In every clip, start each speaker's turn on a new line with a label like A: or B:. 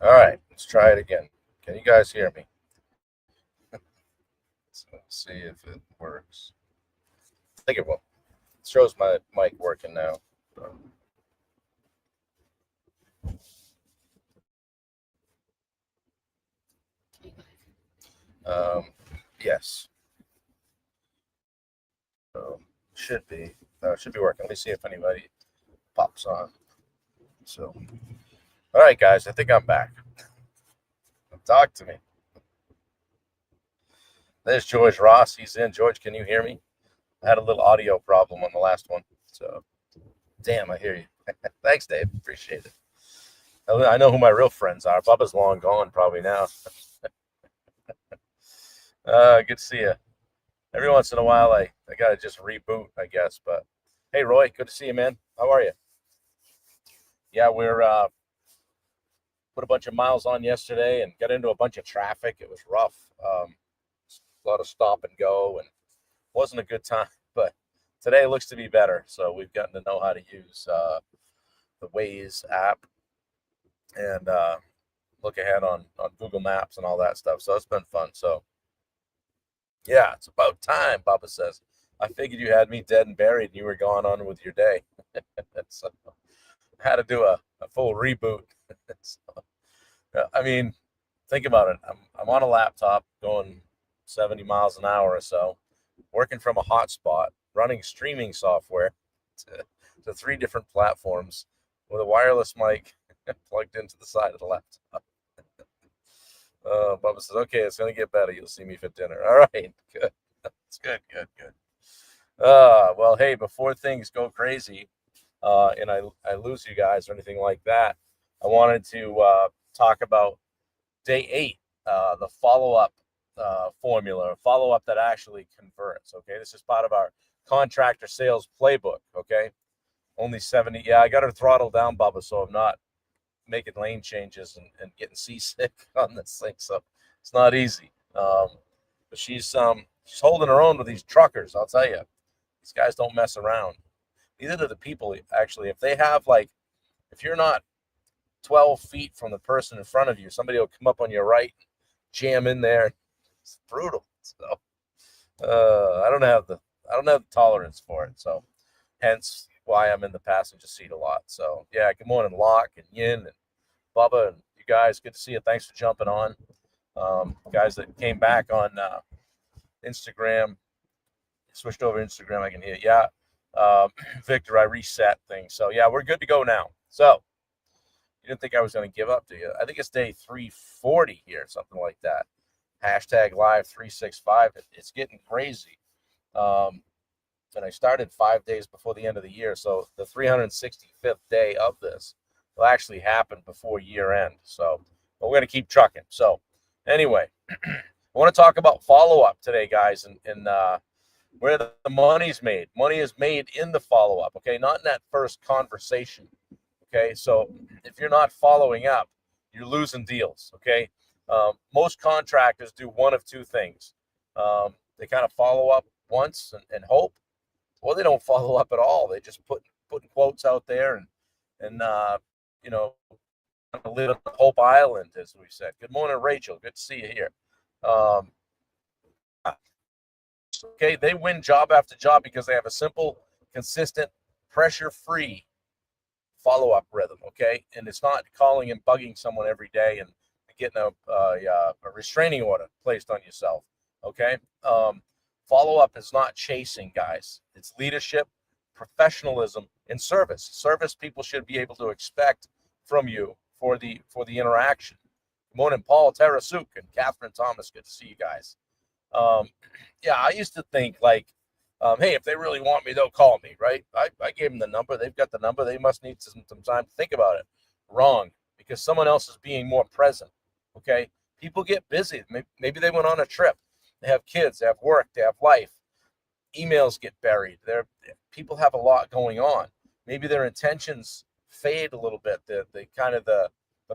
A: All right, let's try it again. Can you guys hear me? So let's see if it works. I think it will. It shows my mic working now. Um, yes. So should be. It should be working. Let me see if anybody pops on. So, all right, guys. I think I'm back. Talk to me. There's George Ross. He's in. George, can you hear me? I had a little audio problem on the last one. So, damn, I hear you. Thanks, Dave. Appreciate it. I know who my real friends are. Bubba's long gone probably now. Good to see you. Every once in a while, I gotta just reboot, I guess. But hey, Roy, good to see you, man. How are you? Yeah, we're put a bunch of miles on yesterday and got into a bunch of traffic. It was rough. A lot of stop and go, and wasn't a good time. But today looks to be better. So we've gotten to know how to use the Waze app and look ahead on Google Maps and all that stuff. So it's been fun. So yeah, it's about time, Bubba says. I figured you had me dead and buried and you were going on with your day. So I had to do a full reboot. So, I mean, think about it. I'm on a laptop going 70 miles an hour or so, working from a hotspot, running streaming software to three different platforms with a wireless mic plugged into the side of the laptop. Bubba says, okay, it's going to get better. You'll see me for dinner. All right, good. It's good, good, good. Well, hey, before things go crazy and I lose you guys or anything like that, I wanted to talk about day 8, the follow up formula, follow up that actually converts. Okay, this is part of our contractor sales playbook. Okay, only 70. Yeah, I got her throttled down, Bubba, so I'm not making lane changes and getting seasick on this thing. So it's not easy. But she's holding her own with these truckers. I'll tell you, these guys don't mess around. Neither do the people. Actually, if they have if you're not 12 feet from the person in front of you, somebody will come up on your right, jam in there. It's brutal. So I don't have the tolerance for it. So hence why I'm in the passenger seat a lot. So yeah, good morning, Locke and Yin and Bubba and you guys. Good to see you. Thanks for jumping on. Guys that came back on Instagram, switched over to Instagram. I can hear. Yeah, Victor, I reset things. So yeah, we're good to go now. So you didn't think I was going to give up, do you? I think it's day 340 here, something like that. Hashtag live 365. It's getting crazy. And I started 5 days before the end of the year. So the 365th day of this will actually happen before year end. So, but we're going to keep trucking. So anyway, I want to talk about follow up today, guys, and where the money's made. Money is made in the follow up, okay, not in that first conversation. Okay, so if you're not following up, you're losing deals. Okay, most contractors do one of two things. They kind of follow up once and hope, or they don't follow up at all. They just putting quotes out there and you know live on Hope Island, as we said. Good morning, Rachel. Good to see you here. Um, okay, they win job after job because they have a simple, consistent, pressure-free follow-up rhythm. Okay, and it's not calling and bugging someone every day and getting a restraining order placed on yourself. Okay, follow-up is not chasing, guys. It's leadership, professionalism, and service. Service people should be able to expect from you for the interaction. Good morning, Paul Tarasuk and Catherine Thomas. Good to see you guys. Um, yeah, I used to think hey, if they really want me, they'll call me, right? I gave them the number. They've got the number. They must need some time to think about it. Wrong, because someone else is being more present. Okay, people get busy. Maybe they went on a trip. They have kids. They have work. They have life. Emails get buried. People have a lot going on. Maybe their intentions fade a little bit. The kind of the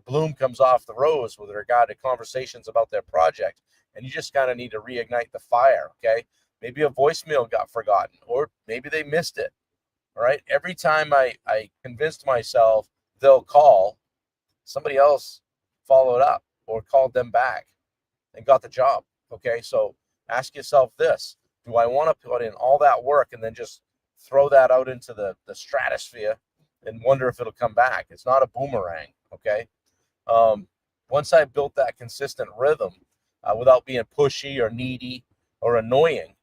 A: bloom comes off the rose with regard to conversations about their project, and you just kind of need to reignite the fire. Okay, maybe a voicemail got forgotten, or maybe they missed it. All right, every time I convinced myself they'll call, somebody else followed up or called them back and got the job. Okay, so ask yourself this: do I want to put in all that work and then just throw that out into the stratosphere and wonder if it'll come back? It's not a boomerang. Okay. Once I built that consistent rhythm without being pushy or needy or annoying,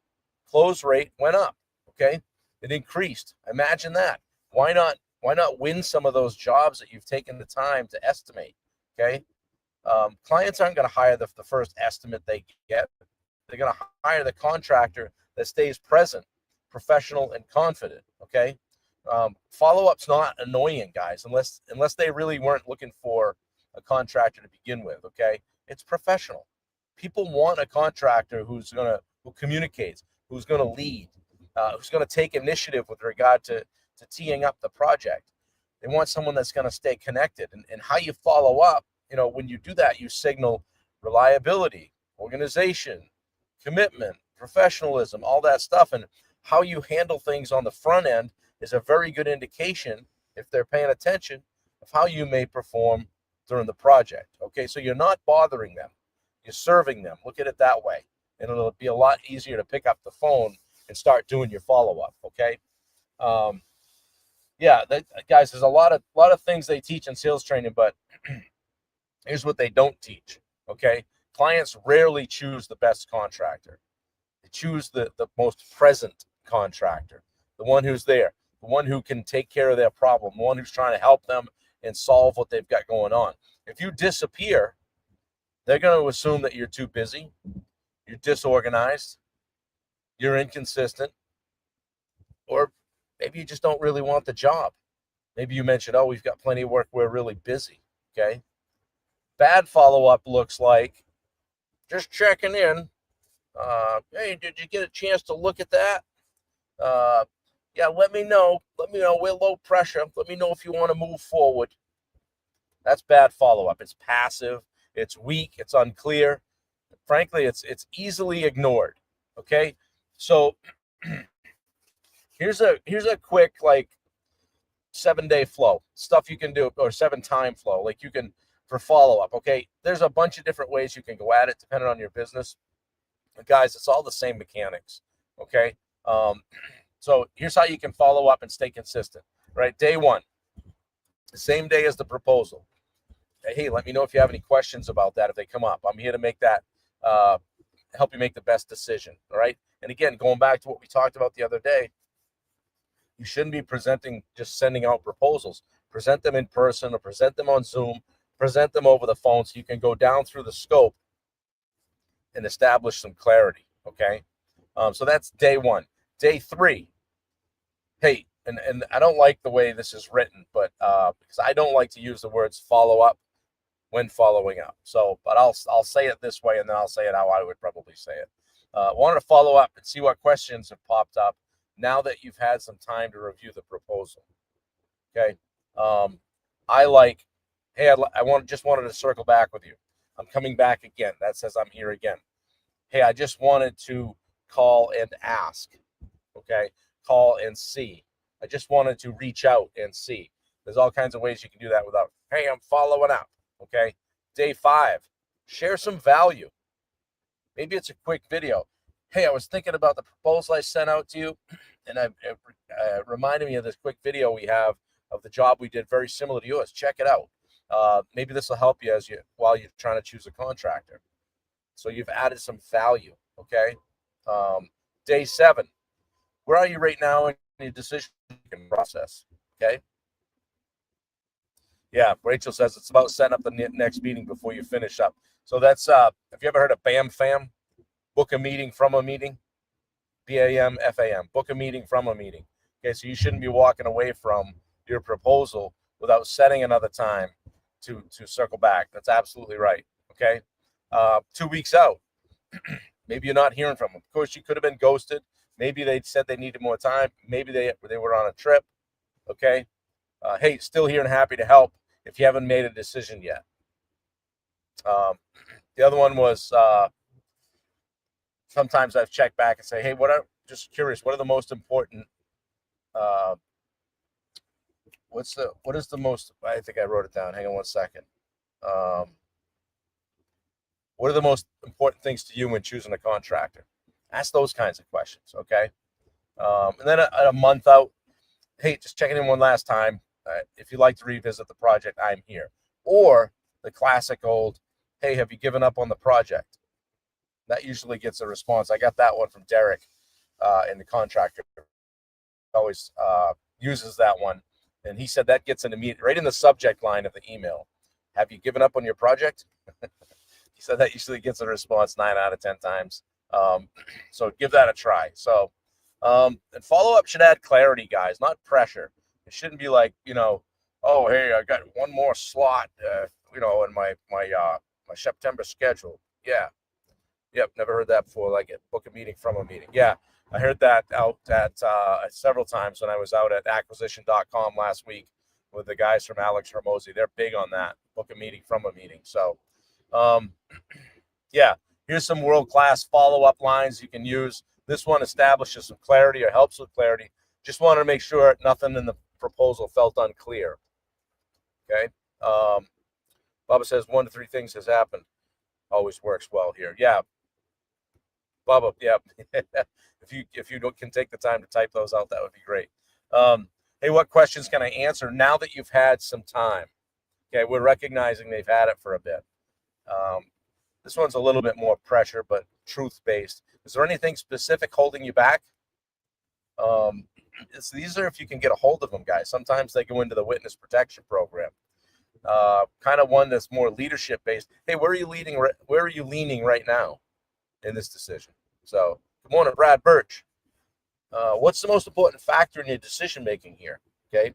A: close rate went up. Okay, it increased. Imagine that. Why not? Why not win some of those jobs that you've taken the time to estimate? Okay, clients aren't going to hire the first estimate they get. They're going to hire the contractor that stays present, professional, and confident. Okay, follow-up's not annoying, guys, unless they really weren't looking for a contractor to begin with. Okay, it's professional. People want a contractor who communicates, who's gonna lead, who's gonna take initiative with regard to teeing up the project. They want someone that's gonna stay connected. And how you follow up, when you do that, you signal reliability, organization, commitment, professionalism, all that stuff. And how you handle things on the front end is a very good indication, if they're paying attention, of how you may perform during the project. Okay, so you're not bothering them, you're serving them. Look at it that way, and it'll be a lot easier to pick up the phone and start doing your follow-up. Okay, guys, there's a lot of things they teach in sales training, but here's what they don't teach. Okay, clients rarely choose the best contractor. They choose the most present contractor, the one who's there, the one who can take care of their problem, the one who's trying to help them and solve what they've got going on. If you disappear, they're going to assume that you're too busy, you're disorganized, you're inconsistent, or maybe you just don't really want the job. Maybe you mentioned, oh, we've got plenty of work, we're really busy. Okay. Bad follow-up looks like just checking in. Hey, did you get a chance to look at that? Yeah, let me know. We're low pressure. Let me know if you want to move forward. That's bad follow-up. It's passive. It's weak. It's unclear. Frankly, it's easily ignored. Okay, so here's a quick 7-day flow stuff you can do, or 7-time flow. Like you can for follow-up. Okay, there's a bunch of different ways you can go at it depending on your business. But guys, it's all the same mechanics. Okay. So here's how you can follow up and stay consistent, right? Day one, the same day as the proposal. Hey, let me know if you have any questions about that if they come up. I'm here to make that, help you make the best decision, all right? And again, going back to what we talked about the other day, you shouldn't be just sending out proposals. Present them in person or present them on Zoom, present them over the phone so you can go down through the scope and establish some clarity, okay? So that's day one. Day three, hey, and I don't like the way this is written, but because I don't like to use the words follow up when following up. So, but I'll say it this way, and then I'll say it how I would probably say it. Wanted to follow up and see what questions have popped up now that you've had some time to review the proposal. Okay. Hey, just wanted to circle back with you. I'm coming back again. That says I'm here again. Hey, I just wanted to call and ask. Okay. Call and see. I just wanted to reach out and see. There's all kinds of ways you can do that without, hey, I'm following up. Okay. Day 5, share some value. Maybe it's a quick video. Hey, I was thinking about the proposal I sent out to you, and it reminded me of this quick video we have of the job we did very similar to yours. Check it out. Maybe this will help you while you're trying to choose a contractor. So you've added some value. Okay. Day 7, where are you right now in your decision-making process? Okay. Yeah, Rachel says it's about setting up the next meeting before you finish up. So that's, have you ever heard of BAM FAM? Book a meeting from a meeting. BAM FAM. Book a meeting from a meeting. Okay, so you shouldn't be walking away from your proposal without setting another time to circle back. That's absolutely right. Okay. 2 weeks out, maybe you're not hearing from them. Of course, you could have been ghosted. Maybe they said they needed more time. Maybe they were on a trip. Okay. Hey, still here and happy to help if you haven't made a decision yet. The other one was sometimes I've checked back and say, hey, just curious, what are the most important, what is the most, I think I wrote it down. Hang on one second. What are the most important things to you when choosing a contractor? Ask those kinds of questions, okay? And then a month out, hey, just checking in one last time. If you'd like to revisit the project, I'm here. Or the classic old, hey, have you given up on the project? That usually gets a response. I got that one from Derek in the contractor. Always uses that one. And he said that gets an immediate, right in the subject line of the email. Have you given up on your project? He said that usually gets a response 9 out of 10 times. So give that a try. So, and follow up should add clarity, guys, not pressure. It shouldn't be like, oh, hey, I got one more slot, in my September schedule. Yeah. Yep. Never heard that before. Like it, book a meeting from a meeting. Yeah. I heard that out at several times when I was out at acquisition.com last week with the guys from Alex Hermosi. They're big on that. Book a meeting from a meeting. So, yeah, here's some world-class follow-up lines you can use. This one establishes some clarity or helps with clarity. Just wanted to make sure nothing in the proposal felt unclear. Okay. Bubba says 1 to 3 things has happened. Always works well here. Yeah. Bubba, yeah. if you can take the time to type those out, that would be great. Hey, what questions can I answer now that you've had some time? Okay, we're recognizing they've had it for a bit. This one's a little bit more pressure, but truth-based. Is there anything specific holding you back? These are if you can get a hold of them, guys. Sometimes they go into the witness protection program. Kind of one that's more leadership-based. Hey, where are you leaning right now in this decision? So, good morning, Brad Birch. What's the most important factor in your decision-making here? Okay.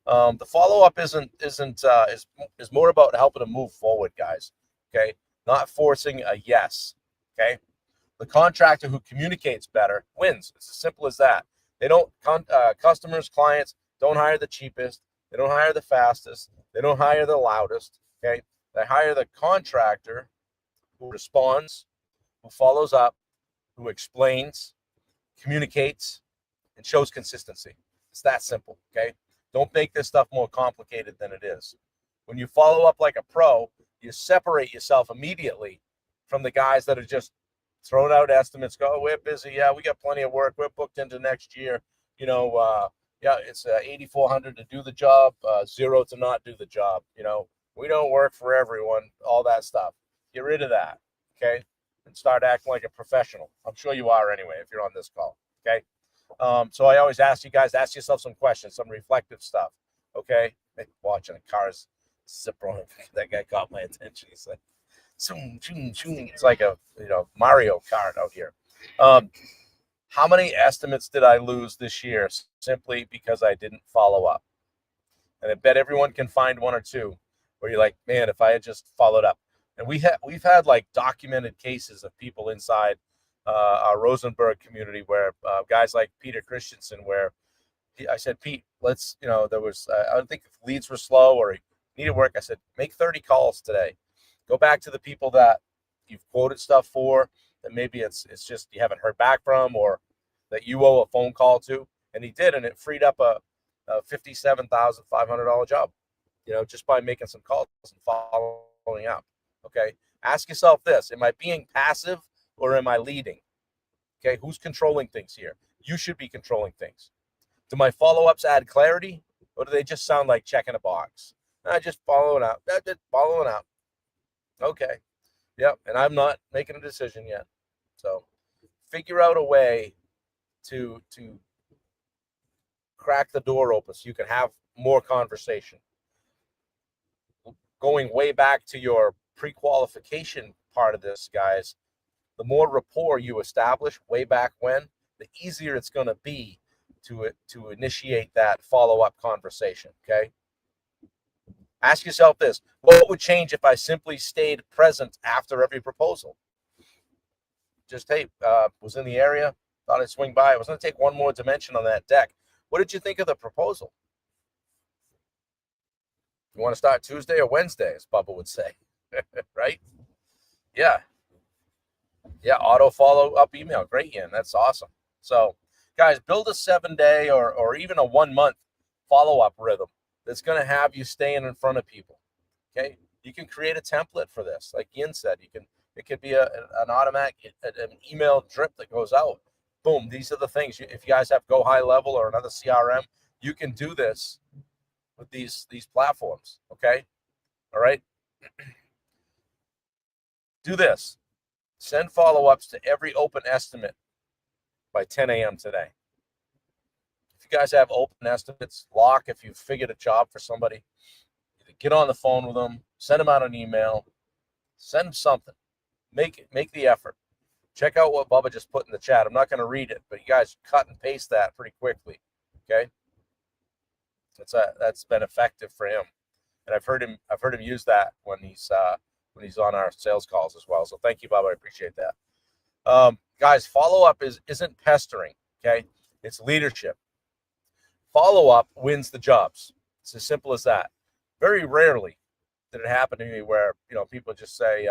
A: The follow-up is more about helping to move forward, guys. Okay. Not forcing a yes. Okay. The contractor who communicates better wins. It's as simple as that. They don't, customers, clients don't hire the cheapest. They don't hire the fastest. They don't hire the loudest. Okay. They hire the contractor who responds, who follows up, who explains, communicates, and shows consistency. It's that simple. Okay. Don't make this stuff more complicated than it is. When you follow up like a pro, you separate yourself immediately from the guys that are just throwing out estimates. Go, oh, we're busy. Yeah, we got plenty of work. We're booked into next year. Yeah, it's 8,400 to do the job, 0 to not do the job. We don't work for everyone. All that stuff. Get rid of that. Okay, and start acting like a professional. I'm sure you are anyway if you're on this call. Okay. So I always ask you guys, ask yourself some questions, some reflective stuff. Okay. Watching the cars zip on. That guy caught my attention. He's like, zoom, zoom, zoom. It's like a Mario Kart out here. How many estimates did I lose this year simply because I didn't follow up? And I bet everyone can find 1 or 2 where you're like, man, if I had just followed up. And we've had like documented cases of people inside our Rosenberg community where guys like Peter Christensen, where I said, Pete, let's, there was, I don't think if leads were slow or he needed work. I said, make 30 calls today. Go back to the people that you've quoted stuff for, that maybe it's just you haven't heard back from or that you owe a phone call to. And he did, and it freed up a $57,500 job, just by making some calls and following up. Okay. Ask yourself this: am I being passive or am I leading? Okay. Who's controlling things here? You should be controlling things. Do my follow-ups add clarity, or do they just sound like checking a box? Just following up. Following up. Okay. Yep. And I'm not making a decision yet. So figure out a way to crack the door open so you can have more conversation. Going way back to your pre-qualification part of this, guys, the more rapport you establish way back when, the easier it's going to be to initiate that follow-up conversation. Okay. Ask yourself this: what would change if I simply stayed present after every proposal? Just, hey, was in the area, thought I'd swing by. I was going to take one more dimension on that deck. What did you think of the proposal? You want to start Tuesday or Wednesday, as Bubba would say, right? Yeah. Yeah, auto follow-up email. Great, Ian. That's awesome. So, guys, build a 7-day or even a 1-month follow-up rhythm that's going to have you staying in front of people. Okay. You can create a template for this. Like Ian said, you can It could be an automatic, an email drip that goes out. Boom. These are the things. If you guys have Go High Level or another CRM, you can do this with these platforms. Okay. All right. Do this. Send follow-ups to every open estimate by 10 a.m. today. If you guys have open estimates, lock if you've figured a job for somebody, get on the phone with them, send them out an email, send them something. Make the effort. Check out what Bubba just put in the chat. I'm not going to read it, but you guys cut and paste that pretty quickly. Okay? That's been effective for him. And I've heard him use that when he's on our sales calls as well. So thank you, Bubba. I appreciate that. Guys, follow-up isn't pestering, okay? It's leadership. Follow-up wins the jobs. It's as simple as that. Very rarely did it happen to me where, people just say,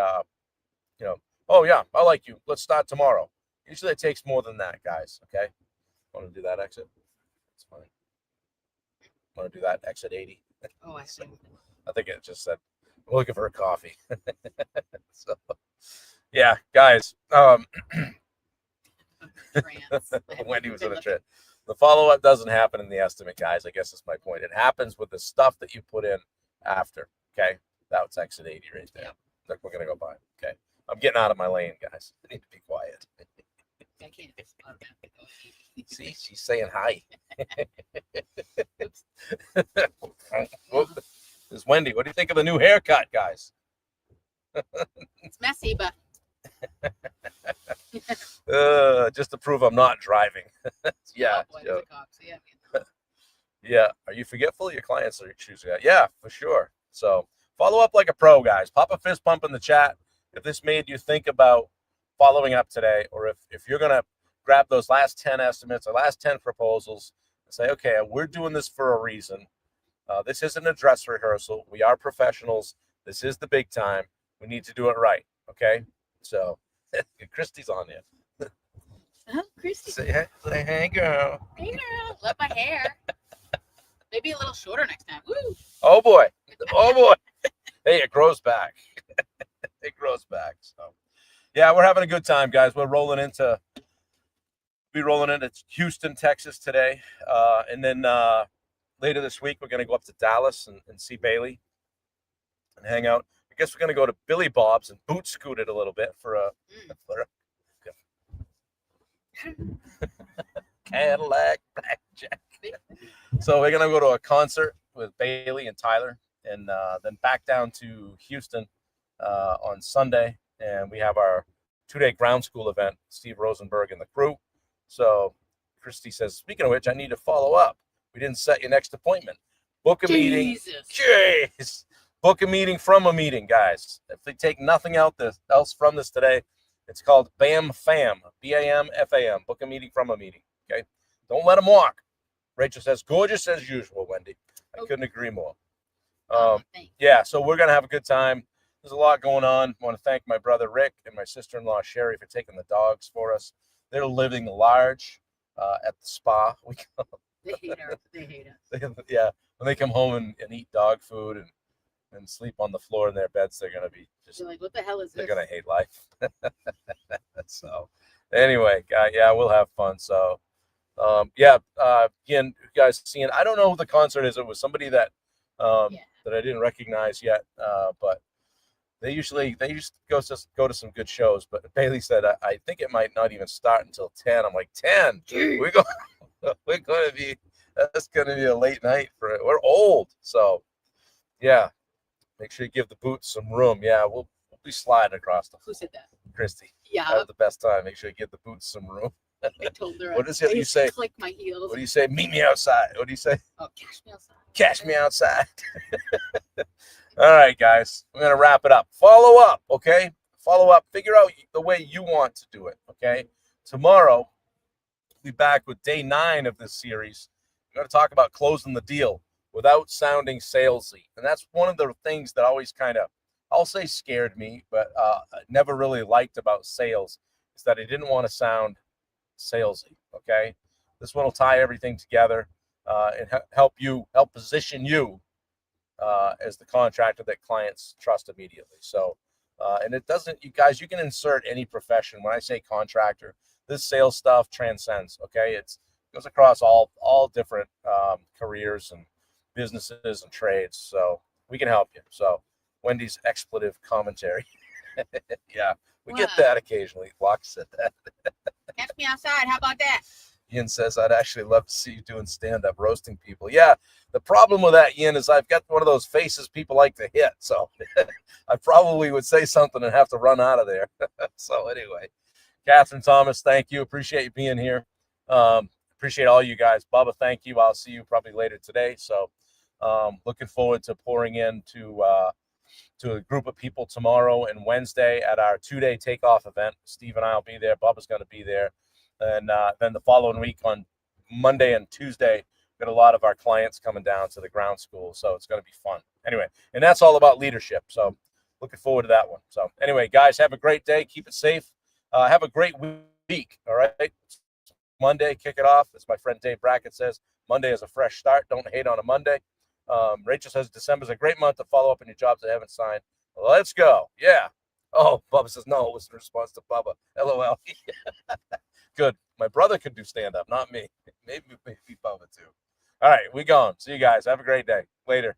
A: oh, yeah, I like you. Let's start tomorrow. Usually it takes more than that, guys, okay? Want to do that exit? That's fine. Want to do that exit 80?
B: Oh, I see.
A: I think it just said, we're looking for a coffee. So, yeah, guys. Wendy was in a trance. The follow-up doesn't happen in the estimate, guys. I guess that's my point. It happens with the stuff that you put in after. Okay, that's exit 80 right there. Look, we're gonna go by. Okay, I'm getting out of my lane, guys. I need to be quiet.
B: I can't.
A: See, she's saying hi. This is Wendy. What do you think of the new haircut, guys?
B: It's messy, but
A: just to prove I'm not driving. Yeah. Yeah. Are you forgetful? Your clients are choosing that. Yeah, for sure. So follow up like a pro, guys. Pop a fist pump in the chat if this made you think about following up today, or if you're gonna grab those last 10 estimates or last 10 proposals and say, okay, we're doing this for a reason. This isn't a dress rehearsal. We are professionals. This is the big time. We need to do it right. Okay. So Christy's on there.
B: Oh, Christy.
A: Say hey, girl.
B: Hey, girl. Love my hair. Maybe a little shorter next time. Woo.
A: Oh, boy. Oh, boy. Hey, it grows back. It grows back. So, yeah, we're having a good time, guys. We're rolling into Houston, Texas today. And then later this week, we're going to go up to Dallas and see Bailey and hang out. I guess we're going to go to Billy Bob's and boot scoot it a little bit for a Cadillac Blackjack. So we're going to go to a concert with Bailey and Tyler, and then back down to Houston on Sunday. And we have our 2-day ground school event, Steve Rosenberg and the crew. So Christy says, speaking of which, I need to follow up. We didn't set your next appointment. Book a meeting. Jeez. Book a meeting from a meeting, guys. If they take nothing else from this today, it's called BAM FAM, BAMFAM. Book a meeting from a meeting, okay? Don't let them walk. Rachel says, gorgeous as usual, Wendy. I couldn't agree more. Yeah, so we're going to have a good time. There's a lot going on. I want to thank my brother Rick and my sister-in-law Sherry for taking the dogs for us. They're living large at the spa.
B: They hate us.
A: Yeah, when they come home and eat dog food and sleep on the floor in their beds, they're going to be just
B: like, what the hell is this?
A: They're going to hate life. So anyway, yeah, we'll have fun. So again, you guys seeing, I don't know who the concert is. It was somebody that that I didn't recognize yet, but they used to go to some good shows. But Bailey said, I think it might not even start until 10. I'm like, 10? We're going to be, that's going to be a late night for it. We're old. So yeah, make sure you give the boots some room. Yeah, we'll be sliding across the floor.
B: Who said that?
A: Christy.
B: Yeah.
A: Have the best time. Make sure you give the boots some room.
B: I told her.
A: What is it you say?
B: Click my heels.
A: What do you say? Meet me outside. What do you say?
B: Oh, cash me outside.
A: Cash me outside. All right, guys. We're going to wrap it up. Follow up, okay? Follow up. Figure out the way you want to do it, okay? Tomorrow, we'll be back with day 9 of this series. We're going to talk about closing the deal without sounding salesy. And that's one of the things that always kind of, I'll say scared me, but never really liked about sales, is that I didn't want to sound salesy, okay? This one will tie everything together and help position you as the contractor that clients trust immediately. So And it doesn't, you guys, you can insert any profession. When I say contractor, this sales stuff transcends. Okay, it goes across all different careers and businesses and trades. So we can help you. So Wendy's expletive commentary. Yeah, we get that occasionally. Locke said that.
B: Catch me outside. How about that?
A: Ian says, I'd actually love to see you doing stand-up roasting people. Yeah, the problem with that, Ian, is I've got one of those faces people like to hit. So I probably would say something and have to run out of there. So anyway, Catherine Thomas, thank you. Appreciate you being here. Appreciate all you guys. Bubba, thank you. I'll see you probably later today. So looking forward to pouring into to a group of people tomorrow and Wednesday at our 2-day takeoff event. Steve and I will be there. Bubba's going to be there. And then the following week on Monday and Tuesday, got a lot of our clients coming down to the ground school. So it's going to be fun. Anyway, and that's all about leadership. So looking forward to that one. So anyway, guys, have a great day. Keep it safe. Have a great week. All right. Monday, kick it off. As my friend Dave Brackett says, Monday is a fresh start. Don't hate on a Monday. Rachel says December is a great month to follow up on your jobs that haven't signed. Let's go. Yeah. Oh, Bubba says no. It was in response to Bubba. LOL. Good. My brother could do stand-up, not me. Maybe Bubba too. All right, we gone. See you guys. Have a great day. Later.